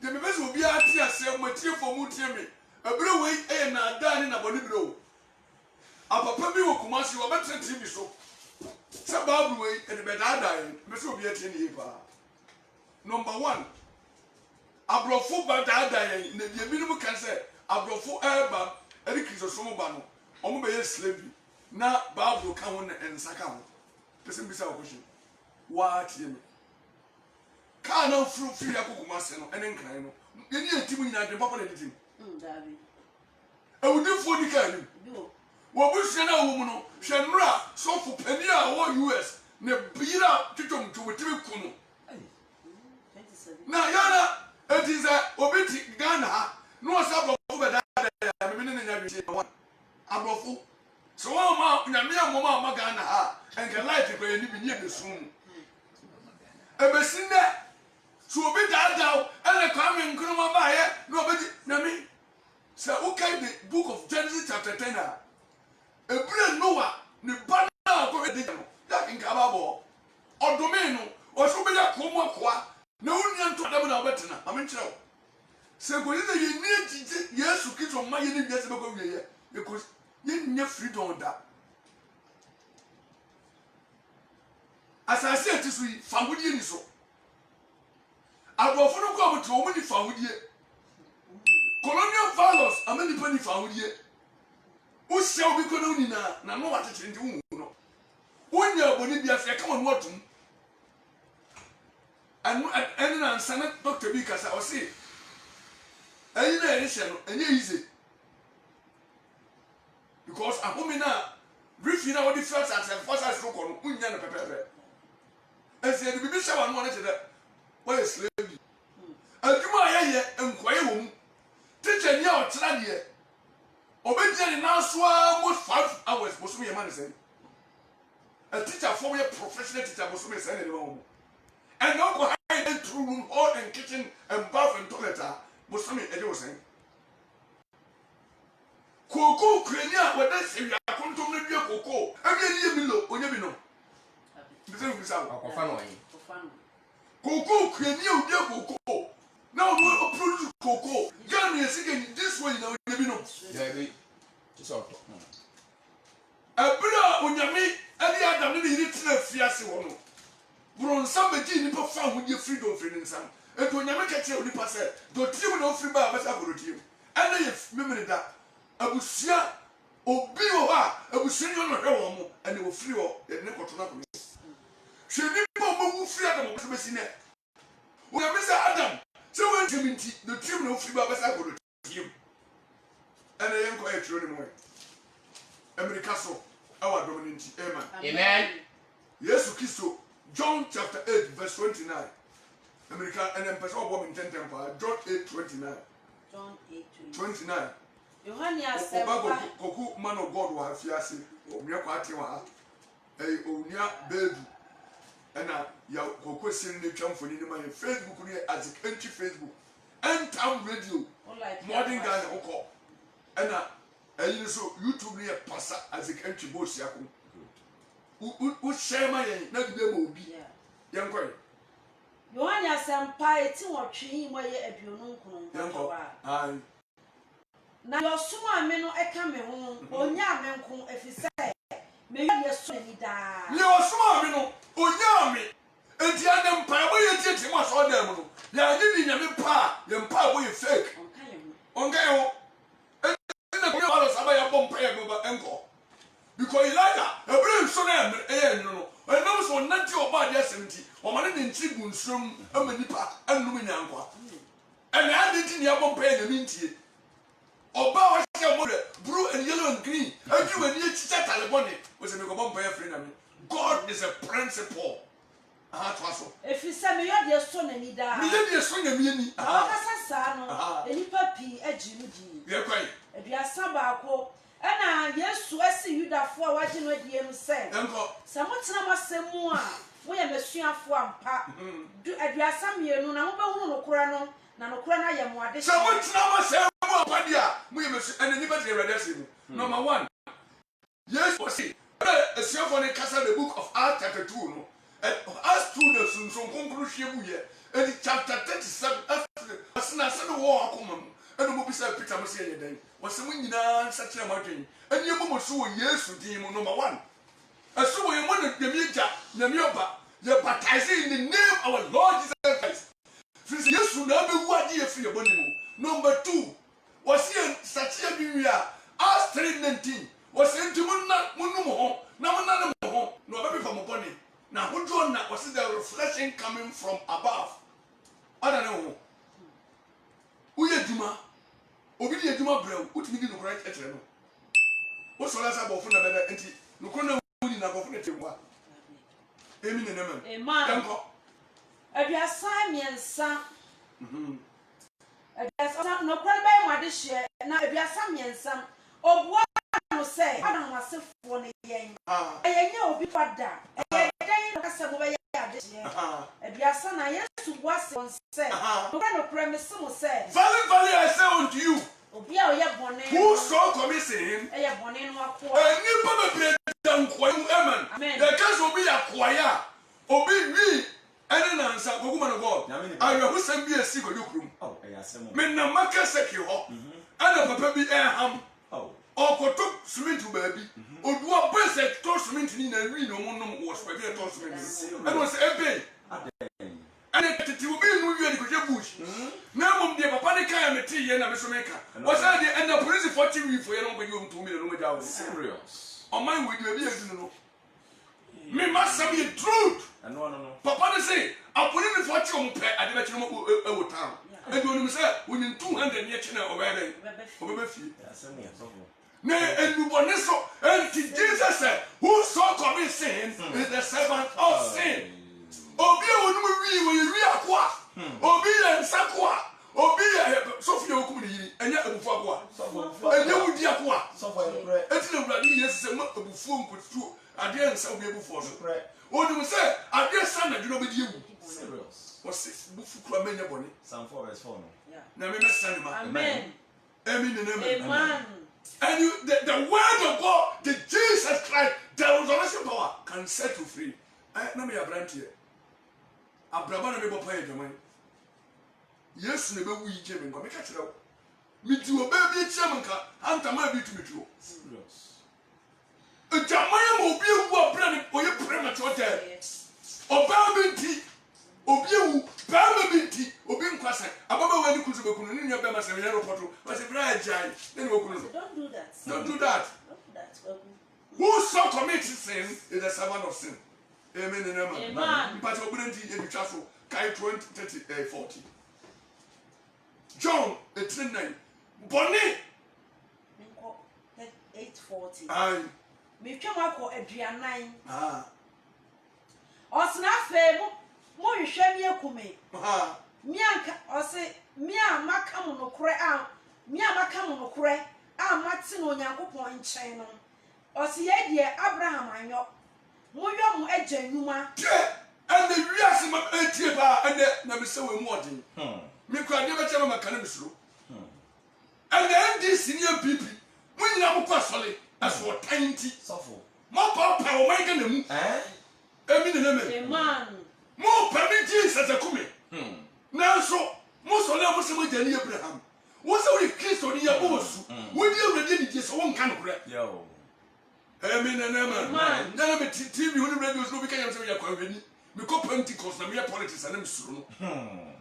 The members will be at the material for Mutiami. A blue way and a dining about the blow. A papa will come as you are better TV so. Sabab way and the bed I dying. Mr. Will be at any Number 1. Abrofo bada dying. The minimum can say Abrofo airba, Eric is a somobano. Omo be slave. Na Bible come and Sakam. Person beside question. What you can't no fruit free Akumaseno and then cry no. You need a team in the papa editing. I would do for the kind. What we send a woman, Shanra, so for Penia or US, ne Bira to come to a Tibukuno. Now, Yana, it is a Obiti Ghana, no sub of that. I'm in one. Abrofu. So, Namia Mama Magana, and can light it when you be near the soon. A Bessinda, so be that and a coming Gruma Bayer, nobody, Nami. So, okay, the book of Genesis chapter 10. A brand Noah, the banner of the that in Cababo, or Domino, or so be that Kuma, no one to them in Albertina. I mean, so. So, you need yes to keep on my unit because you need freedom on that. As I said, this week, Famudi so. I will follow to many Famudi. Colonial fathers, a many penny Famudi. Who shall be Colonina, no what to change you. When you are Bolivia, come on, what? And Senate Dr. Because I was saying, and easy. Because a woman now, briefly now, the first and first as look on Union Pepper. And said, the bishop and wanted that. What is slavery? And you are and Quayum. Teach a year or Tladia. Obediently now swam most 5 hours, was me a man saying. A teacher for me, a professional teacher was me sending home. And now go hide through room, hall and kitchen and bath and toilet. Muslim saying. Coco, Crania, what they say, I come to me, Coco. Every year below, on your below. The same with our Coco, Crania, dear Coco. Now we'll approach Coco. Get me a second this way now, you know. A brother on your meat, and the other little fiasco. Grown somebody in found with your freedom, freedom, son. And when you make a tell the passer, don't you know free bar, but I will you. And if memory that I will see a Obiwa, I will send you on a home and they will free or the neck of Tonaco. She didn't move free Adam of Messina. When I miss Adam, so when you mean the tribunal free bar, but I will you. And I am quite true anymore. Emily Castle, our dominant, Amen. Yes, Kisto, John chapter 8, verse 29. American and then person of woman 10 temper, John 8:29. John 8:29. Yohania said, Coco, man of God, will have Fiasi, or Miaquatia, a Unia baby. And now, your Coco sending the jump for my Facebook as a country Facebook and town radio, modern Ghana, Oko. And now, you so YouTube near Passa as a country boss, Yaku. Who share my not be able to be young boy. Yohania Sampaio, 2 or 3 where you have your own. Now, your summer men are coming home, or Yaman, if you say, maybe you're so die. Your summer men, or Yami, and the other empire, where you take him as all them. You are living in your pa, your pa, where you fake. On Gaio, and the Palos about your bomb uncle. Because Elijah, a brave son, no, and those were not your body 70, or man in Tribun's room, a manipa, and Luminanqua. And I didn't have one pay the minty. Or bow your mother, blue and yellow and green, and you and you chat at the bonnet was a bomb pay friend. God is a principle. If you send me your son and he died, your son and me, any puppy, a Jimmy. You're quite. If you are Sabako. And yes, I see you that for watching what you say. Someone say more. We are Monsieur for do address some year, no, no, Corano, Nanocrana, Yamwa. Someone say more, Padia. We must and anybody read Number 1. Yes, was it? A self on a castle, the book of Acts chapter 2. And as to the Sun conclusion, and chapter 37, wo akoma eno mo bisa Peter mo se ye den wo se mo nyina nsa kire mo adwen eni emu mo so wo Yesu din mu number 1 aso wo ye mo na demiya na mi oba ye baptize in the name of our Lord Jesus Christ fisi Yesu na be wu ade ye fi ye boni mu number 2 wo se satia bi wi a Acts 3:19 wo se ntimu na munum ho na mo na mo ho no ba be fa mo boni na hodo na wo se the reflection coming from above ada na wo uye djuma obi di edjuma brew utimi di nokora etere no wo so la sa bo fu na beda enti nokora na wuni na bo fu na temwa emi ne nema danko abiasa miensa abiasa nokora ba mu ade hye na abiasa miensa obua no se ana wasefo ne yen eyenye obi kwada eyen no kasa mo ba ade hye abiasa na Yesu wase onse nokora premise mo se valley I say unto you obi a oye bone who so commission him eye bone no akọ ani pa be bre danko amen the case obi akoya obi wi ene na nsa goguma no god ayo husam bi esi go dokrum me na maka seki ho ana papa bi ham okoto cement baabi oduo bese to cement ni na wi no monnom wo so bi to cement eno se ebe ane tete obi no wi ani koje bush na mom de papa ne kan me tie ye na me so meka was say the and the police 40 wi for ye no gbe you 2 million no maja serious o man we do e bi edu no me masam ye truth no papa ne say aponi ne 40 o mpe ade be kire mo e wo town e do ni say woni 200 ne kire o be be fie ne enubone so and Jesus said who so commit sin is the servant of sin obi wonu wi akwa obi ye nsakwa obi ye sofia okum ni yiri enya ebufu akwa enya wudi akwa eti na wurade Yesu se ma ebufu nkotu ade nsa obi ebufu so wonu se ade sa na dwuro be di ewu serious wose bufu kura menya bone Psalm 4:4 no na me mesane ma amen amen and you, the word of God, the Jesus Christ, the resurrection power can set you free. I na me abrant here. Abraba na me bo pay jaman. Yes na be wu yije me nko me ka kire wo. Me di oba bi kire me nka anta ma bi tu me tuo. Serious. Jaman mo obi ewu abra ne oye premature death. Oba bi nti obi ewu ba ma bi nti obi nkwasa ababa wani kuzu be kunu ni nyoba ma se me report was bra ajai then we kunu don't do that who so commit sin is the servant of sin amen and amen but obunti e bitwa so kai 20:40 John 8:9 boni nko 8:40 ai me twam akọ aduanan osna fe mo hwehwe mi ekume mi anka ose mi a maka mo nokure a mi a maka mo nokure a mate no Onyankopon nchen no ose ye die Abraham anyo mo yo mo agya nnuma and the wiase ma etie ba and na me se we mu odin me kwa de be chema maka na misuro and the NDC ni PP mo nyina mo kwa sole aso tanti sofo mo pa o man ga na mu emi ne me amen mo permit Jesus akume nanso mo so le mo se mo jani Abraham wo se wo Kristo ni ya bosu wo di awrade ni je so won kan kura yo amen and amen na me TV woni radio so bi kan yam se ya kwa wani me ko Pentecost na me politics na me suru no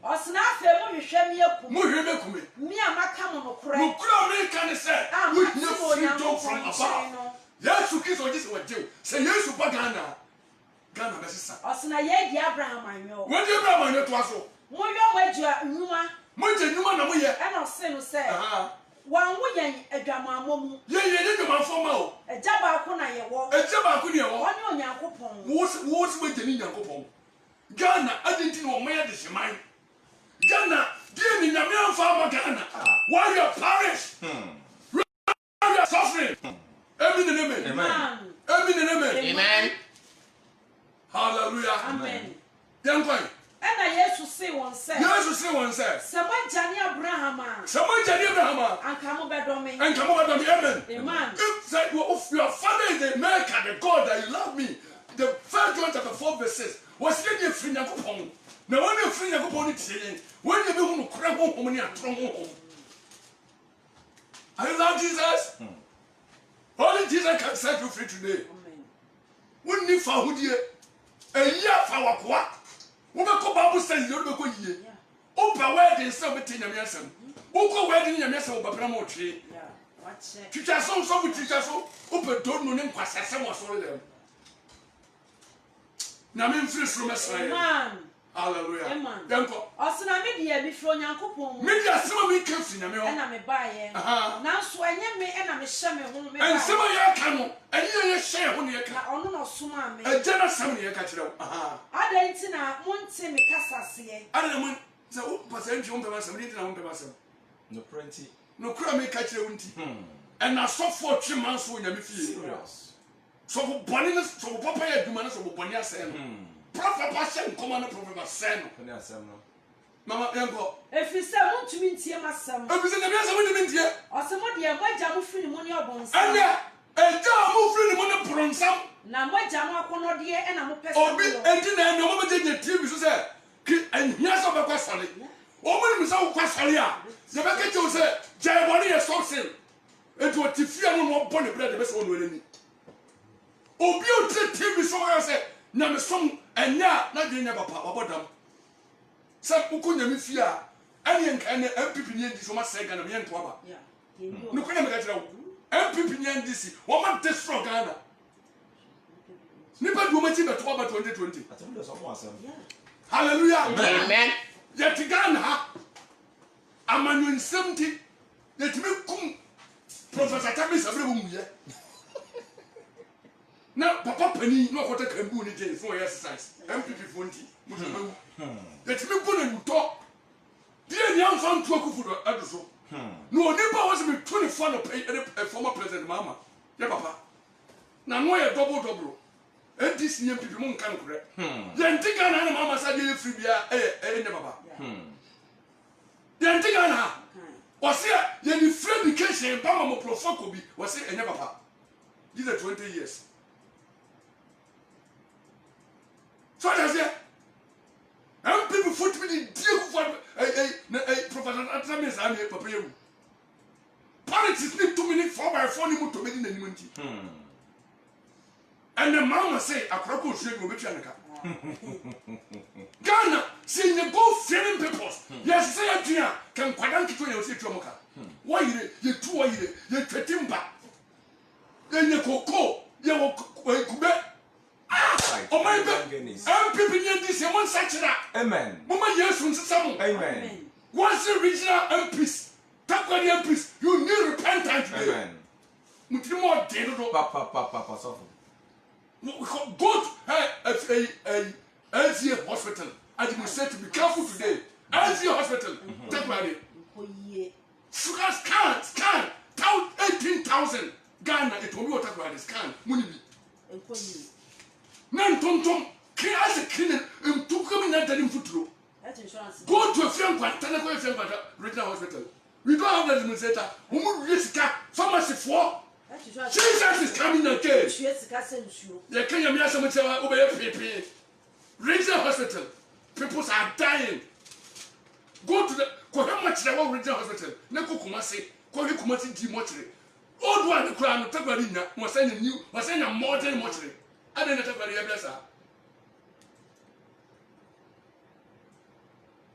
osna afa mo hwehwe me akume mo hwehwe me akume mi amaka mo nokura me kan se we need freedom from above Yesu Kristo just what do say Yesu ba Ghana be sisa osna ye di Abraham anyo wo di Abraham anyo to aso mo yo magya nnuma na mo ye e no se no se wan wo yan adwamammu ye dwamafo ma o eja ba ko na ye wo oni Onyankopon wo se magya ni Nyankopon Ghana adenti no mo ye de hyeman Ghana die ni nyame amfa ma Ghana why your parish why your suffering amen hallelujah amen yankwan ena Yesu se won se sama jani Abraham anka mo bedomi amen amen if that your father is the maker the God that you love me the 1 John 4:6 was really free Nyankopon na when you free Yakupon it, when you do crab home, you are strong home. I love Jesus. Only Jesus can set you free today. Wouldn't you found here a year for what? Who go Bible says you'll go here. Open wedding, something in your son. Who go wedding in your mess of Babramo tree? Teacher, so with teacher, so open don't know him, pass as someone for them. Now, I'm free from a hallelujah. Amen. Osina media before Yankopon. Media some me came na me o. Na me buy. Now so anya me na me hye me ho me. And some ya ka no, and you share ho ne ka. Na ono no suma me. E jana some ne ka kire o. Ada nti na monte me kasase. Ada mun say o pastor nti on be masam, nti na on be masam. No plenty. No kura me ka kire nti. And na so for 3 months so nya me fie. Serious. So for boni no, so papa ya duma no, so boni asem no. Prophet passion come on prophet passion. Mama yanko. If you say want to meet him masam. If you say na me asem ni mentie. Osemo de agbaja mu firi mo ni obonsa. Anya eja mu firi mo ni bronsam. Na moja mu akono de e na mo pese. Obi enti na no mo je TV so say ki anya so be kwasole. O mo ni so kwasole a. Ye be ke je o say jai boni ye something. Enti o tifia no no boni bread be so no ni. Obi o TV so I say na me som enya na de nya papa obodam se ukunya me fia ani enka ne MPP ni ndi so ma se Ghana me ento aba no kunya me ka kira wo MPP ni ndi si wo ma destroy Ghana nipa du ma ti beto aba 2020 hallelujah amen yet Ghana amanu nsemti yet me kum professor Tabi Sabre bu muye na papa pani no akota kambu ni dey for exercise MPP fonti mutumewu let me go na uto die ni amfa nto akufudo aduso no onipa was me 24 no pay former president mama ya papa na no ye double this ni MPP mo nkan kure ye ntiga na mama sa dey free bia ne papa ye ntiga na wase ye ni free education ba mo profoko bi wase enye papa these are 20 years. So that's it. And people foot me the deal for Professor Atamis and Papa. Politics need 2 minutes 4x4 ni to made in the community. And the mama say a crocodile should go with Yanaka. Ghana, seeing the go fearing papers. Yes, say a dear can quite to your Tomoka. Why you 2 years, you Tretimba. Then you cocoa, you will. Oh my God! MPP ni this one such that. Amen. Mama yes from some. Amen. Once the regional MPs, Takwani MPs, you need repentance today. Amen. Mutlimo dedo. Papa, suffer. Go to LCA hospital. And you said to be careful today. LCA hospital. Takwani. Sugar scan. Count 18,000. Ghana. It will be what Takwani scan. Munibi. Nan tonton clean as a clean and took coming at the infutro. Go to a friend, Tanako friend, regional hospital. We don't have that administrator. Who would risk pharmacy for? Jesus is coming again. The Kenya Miasa obey PP. Regional hospital. People are dying. Go to the Kohamachi regional hospital. Nako Kumasi, Kohi Kumasi Dimotri. Old one, the crown of Tabarina was sending new, was sending a modern mortuary. I didn't have a blesser.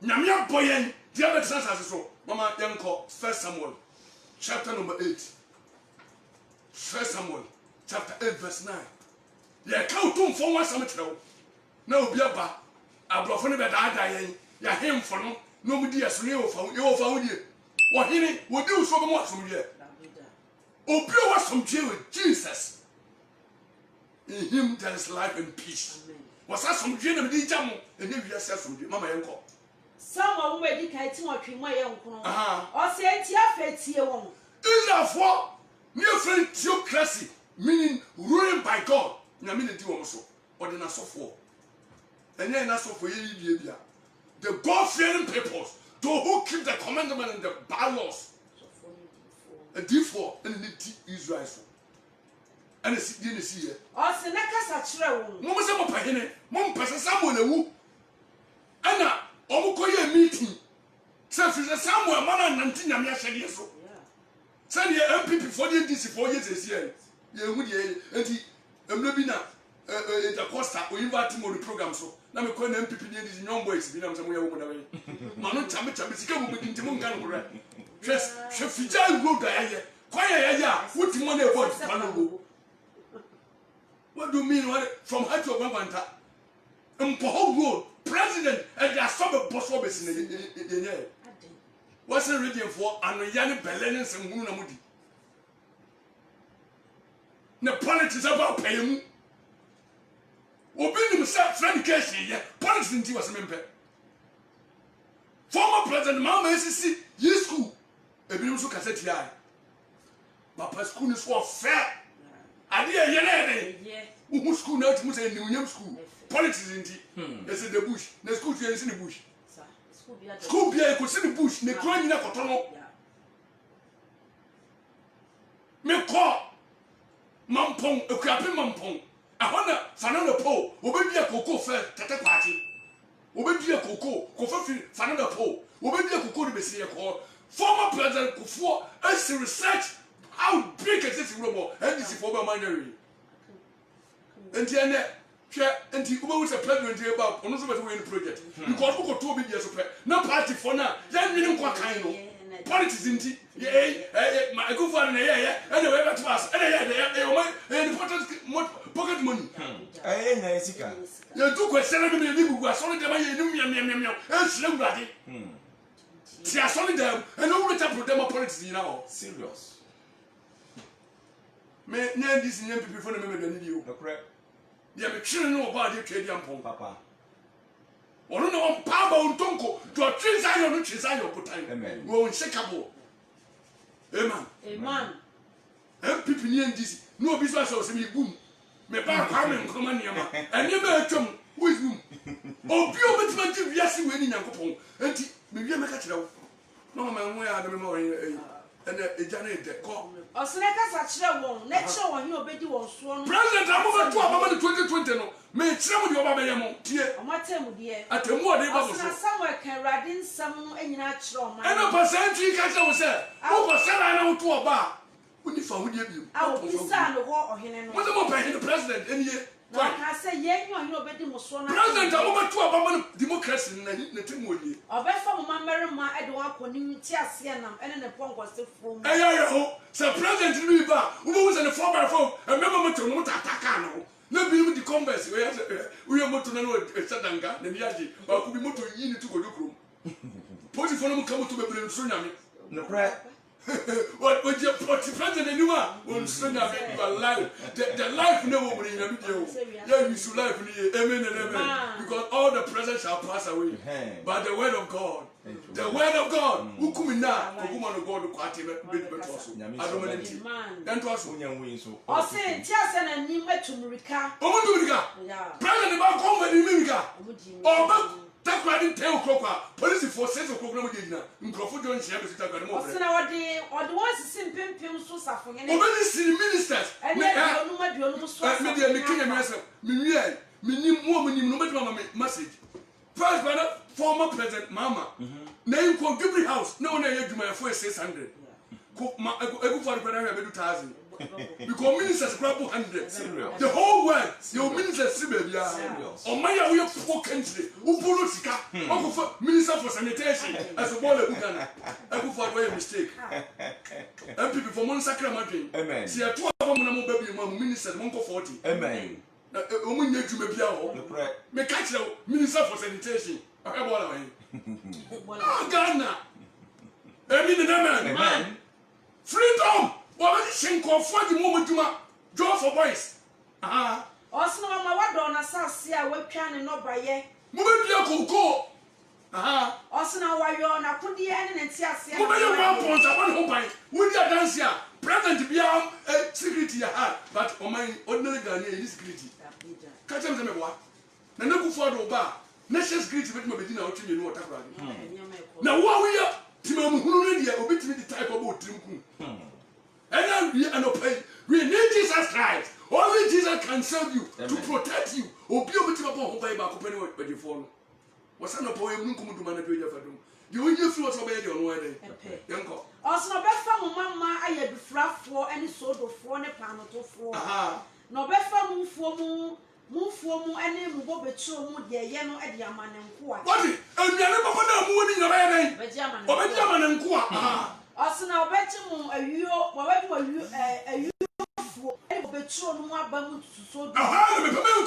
Namia Boyen, the other sons as so. Mama Yanko, 1 Samuel, chapter number 8. 1 Samuel, chapter 8, verse 9. Ya count for 1 Samuel. No, Biaba, a bluffing about dying. Ya him for no media, so you found you. What he would do so much from here. Oh, pure was from Jesus. In him there is life and peace. Was that some dream of the jam and if you say from Mama Yanko? Someone will be kiting or treat my uncle. Or say, Tia here won't. Therefore, near friend theocracy, meaning ruling by God, Namina Diomoso, or the Nassau for. And then Nassau for ye, the God fearing peoples, those who keep the commandment and the bylaws. A D4 and the Israel. And it's didn't see it. Or Senaka Sachra. Mama Pahine, Mom Passa Samuel. ana omukoye meeting say fi Samuel mana nanti nyame ahyede so say the MPP for the DC for years this year ye hu de enti emre bi na the Costa o invite mo the program so na me call na MPP the DC young boys bi na me say mo ye wo na we ma no chame sika mo bi ntimo nkan ko re hwe fija road aye kwaya ya wuti mo na e board pano. What do you mean from her to Banganta? Road, president, and they are some of boss office in the what's the reading for? And Yanni Belenens and Munamudi. The politics about paying. Obeying himself, friend Casey, politics was a member. Former President Mama SC, yes, school, a beautiful cassette. But school is for fair. I did a who school now to say New School. Politics in tea. They said the bush. The school is in the bush. School beer could see the bush. The crying in a cotono. Me call Mampong, a crappy Mampong. I wonder, Fanana Po, Obey a cocoa fair, Tata Party. Obey a cocoa, Kofi, Fanana Po, Obey a cocoa to be seen a call. Former President Kufuor, as to research how big is this room and this is for my mind. And then, and he was a president about another project. Because we got 2 big years of no party for now. Then we don't kind of politics in tea. My good father, and the way to us, and important pocket money. You took a ceremony who was solid, and slow body. See, I saw them and no return for them politics now. Serious. May name this young people for the memory than you. Correct. You have a children about your Canadian papa. Or no one Papa on Tonko to a tree side on which is I put time. Amen. Go in Chicago. Amen. Amen. And people near this no business of me boom. Me back coming, come on, Yama. And you may come with whom. Oh, pure between yes, you winning Yankopon. And maybe I make a child. No man, where are the memory? And a Janet call. Or Snakers are chill, next show when you obey one swan. President, I'm over to 2020. May some of your Babamo, dear. On what time, dear? At the more they was somewhere can ride in some and natural. And a percentage catcher was said, I was said I know to a bar. When you found you, I will be son of war or him. What's the more paying the president in here? I say, yeah, you obey the most one. President, I'm over to a Baman democracy in the Timwood. Or Bethel, Mamma, Edward, Community, Sienna, and the punk was still from. Hey, Sir President River, who was in the 4x4, and remember to not attack. No, be with the converse. We are to know a Sadanga, the Yaji, but could be more to you to go to room. Put it for them come to the Tsunami. No prayer. What would your president anymore? Will Tsunami life? The life never will in a video. Yeah, you should life in the amen and amen. Because all the present shall pass away. But the word of God. The word of God, who come in now, who come on God to quarter, I don't know. Then to us, or say, Tiasan and Nima to Murica. Oh, President about Comedy Mimica. Or that riding tail crocker, police for sense of program again. In Crawford Jones, you have to talk about more. Or the ones simple pimps to suffer. And many city ministers, and maybe making a mess of me, woman, no matter message. First, brother, former President Mama. Name called Gibri House. No one had my first 600. Every father brother have 2,000. Because ministers grab 100. The whole world, your ministers Sibia. Or my way of poor country. Upolutica. Minister for sanitation. As a boy of Uganda. Every father mistake. And people from Monsacra Madrid. Amen. See a 2 of them baby minister, Monko 40. Amen. Woman, you may be out. Make catch the minister for sanitation. Oh, Ghana. Amen. Freedom. What is she called for the moment to draw for boys? Also, my what on a sasia, we can not buy ye. Move go. Also, now why you're on a put the end and see us. Move your point. I want to buy. Would you dance here? Present be a security, but on my ordinary Ghanaian is security. Catch them what? Now, go for the bar. Nations greet with my bedina out in your water. Now, what we are, Timon, who really are obey the type of boat. And we are not paying. We need Jesus Christ. Only Jesus can save you, to protect you. Or be able to go by back open with your phone. wasa no po emu nkum duma na do nya fadum de onye firi wasa be de ono ede yenko also be fa mo mama ayadufrafo ene sodofo ne panotofo no be fa mo mfuo mu ene mu bobetuo mu de ye no ede amanenko a wadi anuane papa na mu woni nyama ye den obedi amanenko a also na obeti mu ayuo wabedi ayuo ene bobetuo no mu aba mu sodo me papa